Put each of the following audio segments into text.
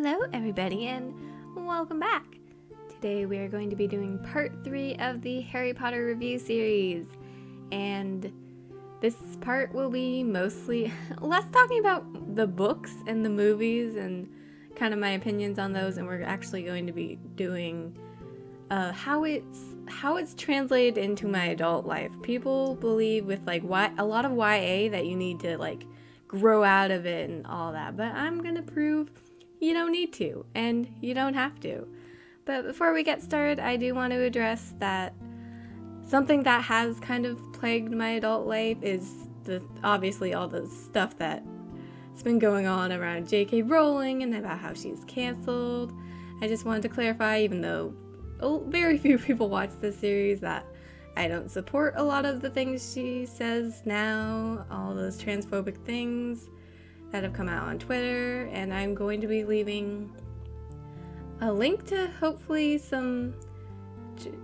Hello, everybody, and welcome back. Today we are going to be doing part 3 of the Harry Potter review series, and this part will be mostly less talking about the books and the movies and kind of my opinions on those, and we're actually going to be doing how it's translated into my adult life. People believe with a lot of YA that you need to grow out of it and all that, but I'm gonna prove you don't need to, and you don't have to. But before we get started, I do want to address that something that has kind of plagued my adult life is obviously all the stuff that's been going on around J.K. Rowling and about how she's canceled. I just wanted to clarify, even though very few people watch this series, that I don't support a lot of the things she says now, all those transphobic things that have come out on Twitter, and I'm going to be leaving a link to hopefully some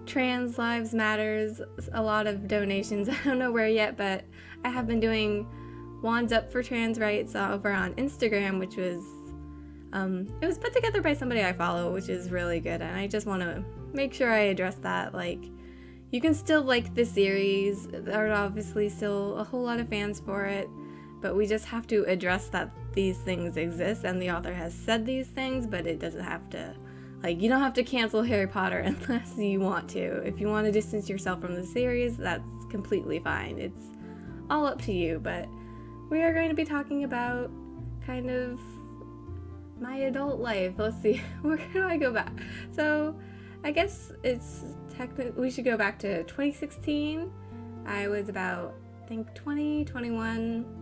Trans Lives Matters, a lot of donations. I don't know where yet, but I have been doing Wands Up for Trans Rights over on Instagram, which was it was put together by somebody I follow, which is really good, and I just want to make sure I address that. You can still like the series. There are obviously still a whole lot of fans for it, but we just have to address that these things exist and the author has said these things, but it doesn't have to, you don't have to cancel Harry Potter unless you want to. If you want to distance yourself from the series, that's completely fine. It's all up to you, but we are going to be talking about kind of my adult life. Let's see, where do I go back? So I guess we should go back to 2016. I was about, I think, 20, 21.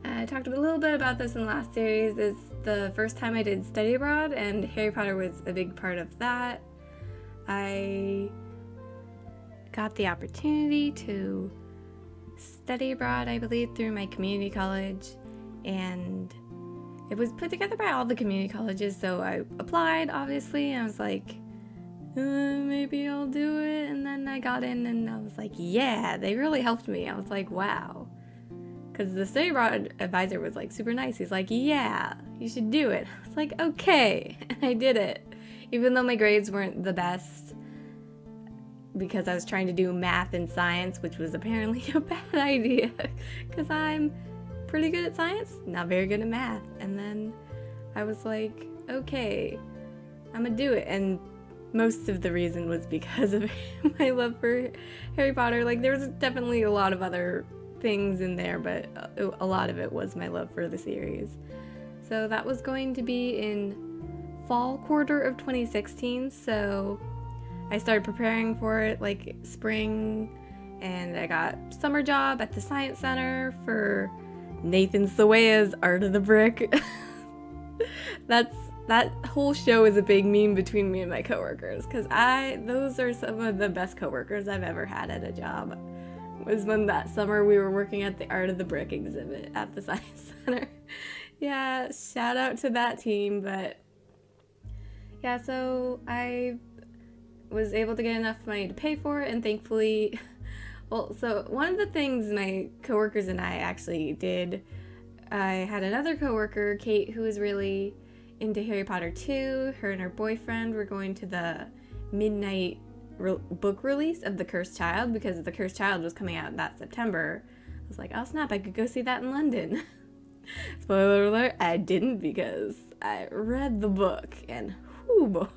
I talked a little bit about this in the last series. It's the first time I did study abroad, and Harry Potter was a big part of that. I got the opportunity to study abroad, I believe, through my community college, and it was put together by all the community colleges, so I applied, obviously, and I was like, maybe I'll do it, and then I got in, and I was like, yeah, they really helped me. I was like, wow. Because the study abroad advisor was super nice. He's like, yeah, you should do it. I was like, okay. And I did it. Even though my grades weren't the best, because I was trying to do math and science, which was apparently a bad idea. Because I'm pretty good at science, not very good at math. And then I was like, okay, I'm gonna do it. And most of the reason was because of my love for Harry Potter. There was definitely a lot of other things in there, but a lot of it was my love for the series. So that was going to be in fall quarter of 2016, so I started preparing for it spring, and I got summer job at the Science Center for Nathan Sawaya's Art of the Brick. That whole show is a big meme between me and my coworkers, because those are some of the best coworkers I've ever had at a job. Was when that summer we were working at the Art of the Brick exhibit at the Science Center. Yeah, shout out to that team. But yeah, so I was able to get enough money to pay for it, and thankfully, so one of the things my coworkers and I actually did, I had another coworker, Kate, who was really into Harry Potter 2. Her and her boyfriend were going to the midnight book release of The Cursed Child, because The Cursed Child was coming out that September. I was like, oh snap, I could go see that in London. Spoiler alert, I didn't, because I read the book, and oh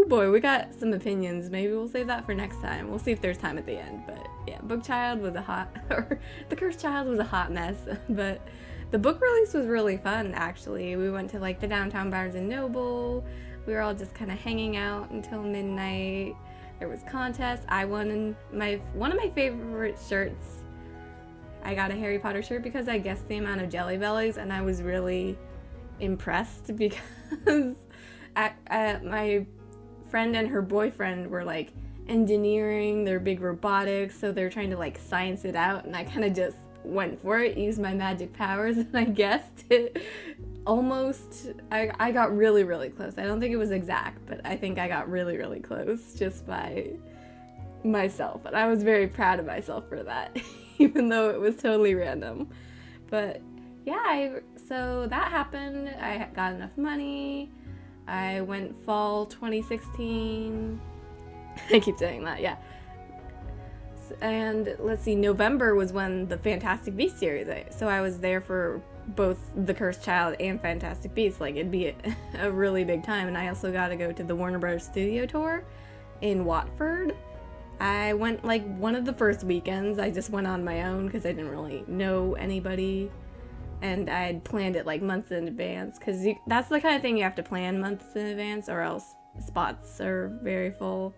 boy, we got some opinions. Maybe we'll save that for next time. We'll see if there's time at the end. But yeah, The Cursed Child was a hot mess, but the book release was really fun, actually. We went to the downtown Barnes & Noble. We were all just kind of hanging out until midnight. There was contests. I won one of my favorite shirts. I got a Harry Potter shirt because I guessed the amount of Jelly Bellies, and I was really impressed because my friend and her boyfriend were engineering, they're big robotics, so they're trying to science it out, and I kind of just went for it, used my magic powers, and I guessed it. Almost, I got really, really close. I don't think it was exact, but I think I got really, really close just by myself. And I was very proud of myself for that, even though it was totally random. But yeah, I so that happened. I got enough money. I went fall 2016. I keep saying that, yeah. And let's see, November was when the Fantastic Beasts series, so I was there for both The Cursed Child and Fantastic Beasts. Like, it'd be a really big time. And I also got to go to the Warner Bros. Studio tour in Watford. I went like one of the first weekends. I just went on my own because I didn't really know anybody. And I'd planned it like months in advance, because that's the kind of thing you have to plan months in advance, or else spots are very full.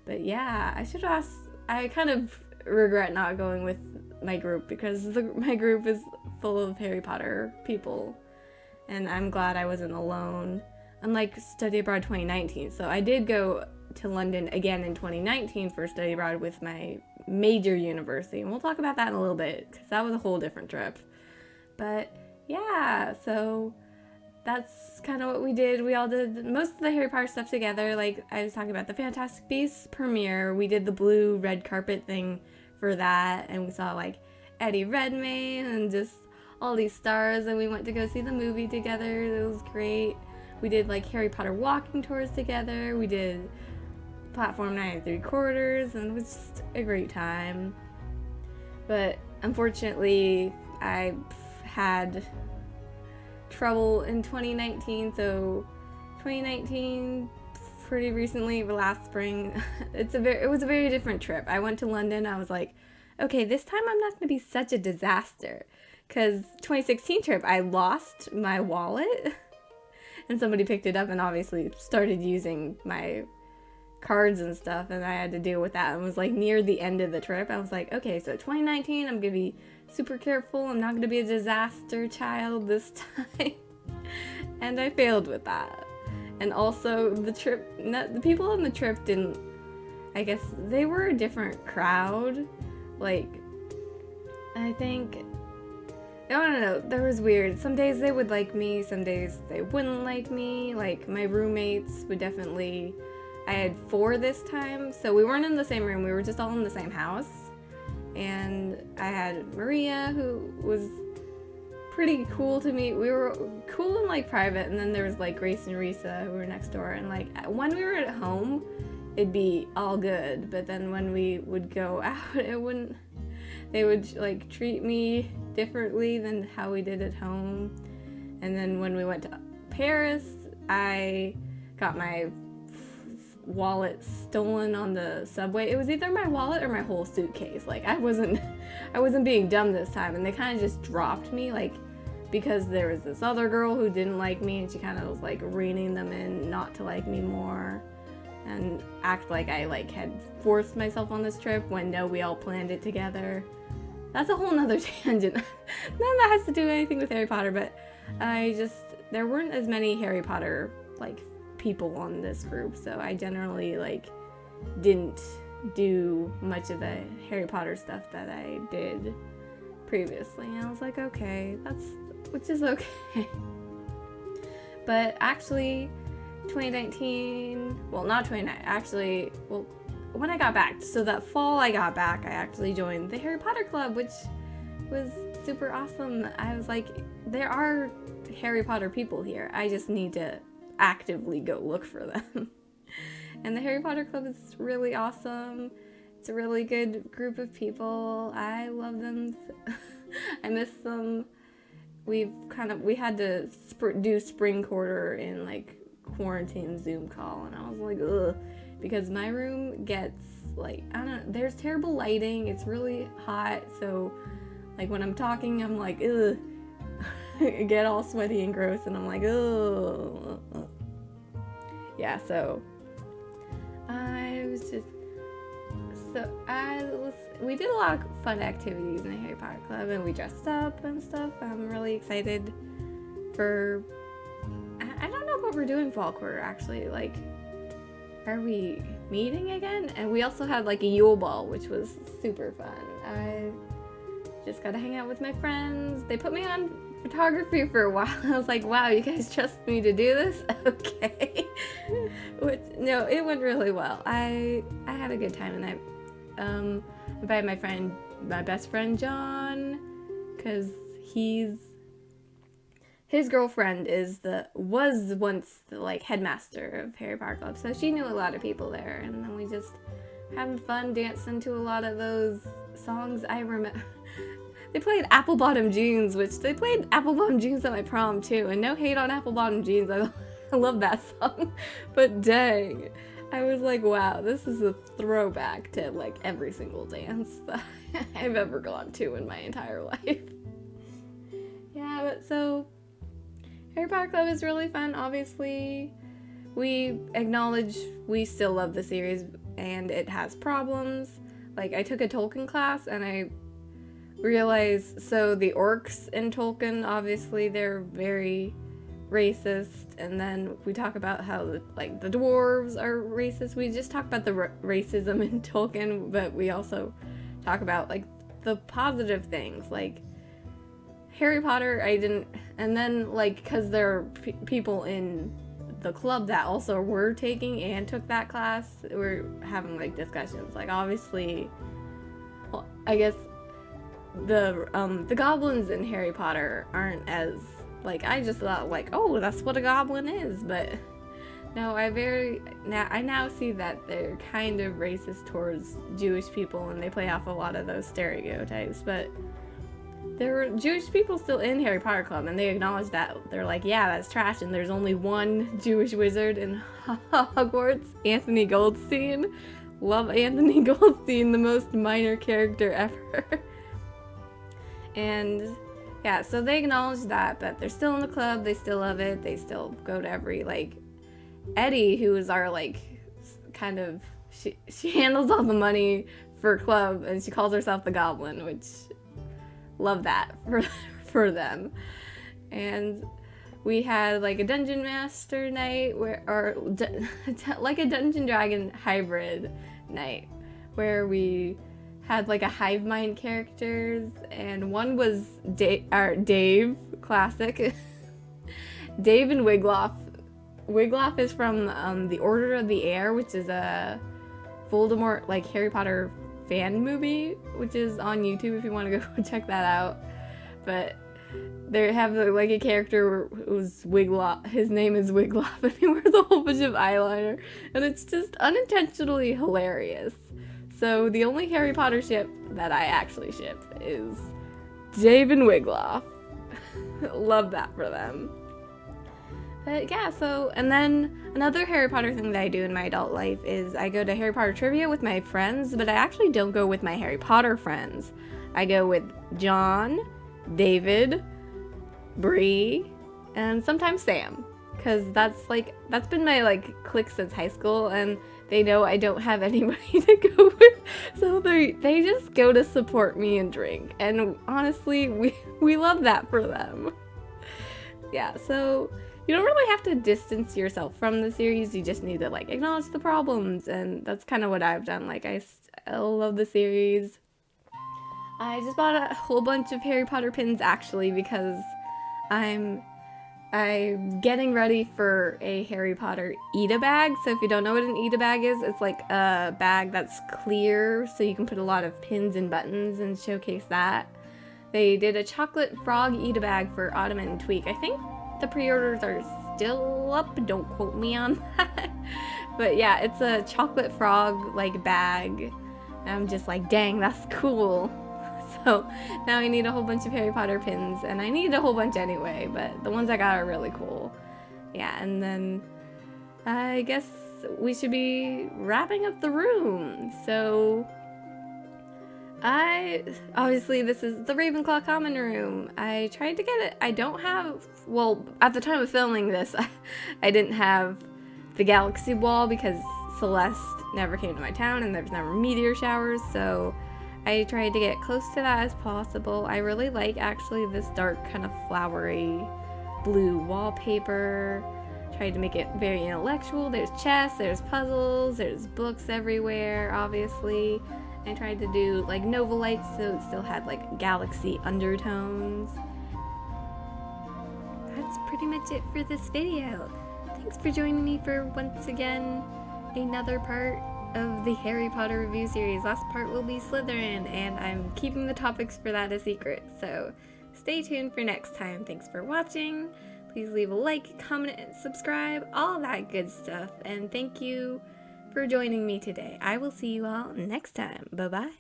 But yeah, I should ask. I kind of regret not going with my group, because my group is full of Harry Potter people, and I'm glad I wasn't alone. Unlike Study Abroad 2019, so I did go to London again in 2019 for Study Abroad with my major university, and we'll talk about that in a little bit, because that was a whole different trip. But yeah, so that's kind of what we did. We all did most of the Harry Potter stuff together. Like I was talking about the Fantastic Beasts premiere. We did the blue red carpet thing for that, and we saw like Eddie Redmayne and just all these stars, and we went to go see the movie together. It was great. We did like Harry Potter walking tours together. We did Platform 9 3/4, and it was just a great time. But unfortunately, I had trouble in 2019, so 2019 pretty recently, last spring, it was a very different trip. I went to London. I was like, okay, this time I'm not going to be such a disaster, because 2016 trip I lost my wallet and somebody picked it up and obviously started using my cards and stuff, and I had to deal with that. It was like near the end of the trip. I was like, okay, so 2019 I'm gonna be super careful. I'm not gonna be a disaster child this time. And I failed with that. And also the people on the trip didn't, I guess they were a different crowd. Like, I think, I don't know, there was weird. Some days they would like me, some days they wouldn't like me. Like my roommates would definitely, I had 4 this time, so we weren't in the same room, we were just all in the same house. And I had Maria, who was pretty cool to me. We were cool in like private, and then there was like Grace and Risa, who were next door. And like when we were at home, it'd be all good, but then when we would go out, they would like treat me differently than how we did at home. And then when we went to Paris, I got my wallet stolen on the subway. It was either my wallet or my whole suitcase. Like I wasn't being dumb this time, and they kind of just dropped me, like, because there was this other girl who didn't like me, and she kind of was like reining them in not to like me more and act like I like had forced myself on this trip, when no, we all planned it together. That's a whole nother tangent. None of that has to do anything with Harry Potter, but there weren't as many Harry Potter like people on this group, so I generally like didn't do much of the Harry Potter stuff that I did previously, and I was like, okay, which is okay. But actually 2019, well, not 2019, actually, well, when I got back, so that fall I got back, I actually joined the Harry Potter Club, which was super awesome. I was like, there are Harry Potter people here, I just need to actively go look for them. And the Harry Potter Club is really awesome. It's a really good group of people. I love them. I miss them. We had to do spring quarter in like quarantine Zoom call, and I was like, ugh, because my room gets like, I don't know, there's terrible lighting. It's really hot, so like when I'm talking, I'm like, ugh. I get all sweaty and gross, and I'm like, oh, yeah. So we did a lot of fun activities in the Harry Potter Club, and we dressed up and stuff. I'm really excited for. I don't know what we're doing fall quarter actually. Like, are we meeting again? And we also had like a Yule Ball, which was super fun. I just got to hang out with my friends. They put me on photography for a while. I was like, wow, you guys trust me to do this? Okay. No, it went really well. I had a good time, and I invited my best friend John, because he's his girlfriend was once the like headmaster of Harry Potter Club, so she knew a lot of people there, and then we just having fun dancing to a lot of those songs. I remember they played Apple Bottom Jeans, which they played Apple Bottom Jeans at my prom too, and no hate on Apple Bottom Jeans, I love that song, but dang, I was like, wow, this is a throwback to like every single dance that I've ever gone to in my entire life. Yeah, but so Harry Potter Club is really fun. Obviously, we acknowledge we still love the series and it has problems. Like, I took a Tolkien class and I realized, so the orcs in Tolkien, obviously, they're very racist, and then we talk about how the dwarves are racist. We just talk about the racism in Tolkien, but we also talk about like the positive things, like Harry Potter. And then like because there are people in the club that also were taking and took that class, we're having like discussions. Like, obviously, well, I guess the goblins in Harry Potter aren't as like, I just thought like, oh, that's what a goblin is, but no, I now see that they're kind of racist towards Jewish people, and they play off a lot of those stereotypes. But there were Jewish people still in Harry Potter Club, and they acknowledge that. They're like, yeah, that's trash, and there's only one Jewish wizard in Hogwarts, Anthony Goldstein. Love Anthony Goldstein, the most minor character ever. And yeah, so they acknowledge that, but they're still in the club, they still love it, they still go to every, like, Eddie, who is our, like, kind of, she handles all the money for club, and she calls herself the Goblin, which, love that for them. And we had, like, a Dungeon Master night, like a Dungeon Dragon hybrid night, where we had like a hive mind characters, and one was Dave, classic. Dave and Wiglaf. Wiglaf is from the Order of the Heir, which is a Voldemort like Harry Potter fan movie, which is on YouTube if you want to go check that out. But they have like a character who's Wiglaf. His name is Wiglaf, and he wears a whole bunch of eyeliner, and it's just unintentionally hilarious. So the only Harry Potter ship that I actually ship is Dave and Wiglaf. Love that for them. But yeah, so, and then another Harry Potter thing that I do in my adult life is I go to Harry Potter trivia with my friends, but I actually don't go with my Harry Potter friends. I go with John, David, Bree, and sometimes Sam. Because that's been my like clique since high school, and they know I don't have anybody to go with, so they just go to support me and drink. And honestly, we love that for them. Yeah, so you don't really have to distance yourself from the series. You just need to like acknowledge the problems, and that's kind of what I've done. Like, I still love the series. I just bought a whole bunch of Harry Potter pins actually because I'm getting ready for a Harry Potter Eat-A bag. So if you don't know what an Eat-A bag is, it's like a bag that's clear so you can put a lot of pins and buttons and showcase that. They did a chocolate frog Eat-A bag for Autumn and Tweak. I think the pre-orders are still up, don't quote me on that. But yeah, it's a chocolate frog like bag. And I'm just like, dang, that's cool. So now I need a whole bunch of Harry Potter pins, and I need a whole bunch anyway, but the ones I got are really cool. Yeah, and then I guess we should be wrapping up the room. So obviously this is the Ravenclaw common room. I tried to get it. I don't have, well, at the time of filming this, I didn't have the galaxy wall because Celeste never came to my town and there's never meteor showers, so I tried to get close to that as possible. I really like actually this dark kind of flowery blue wallpaper. Tried to make it very intellectual. There's chess, there's puzzles, there's books everywhere, obviously. I tried to do like Nova lights so it still had like galaxy undertones. That's pretty much it for this video. Thanks for joining me for once again another part of the Harry Potter review series. Last part will be Slytherin, and I'm keeping the topics for that a secret, so stay tuned for next time. Thanks for watching. Please leave a like, comment, and subscribe, all that good stuff. And thank you for joining me today. I will see you all next time. Bye-bye.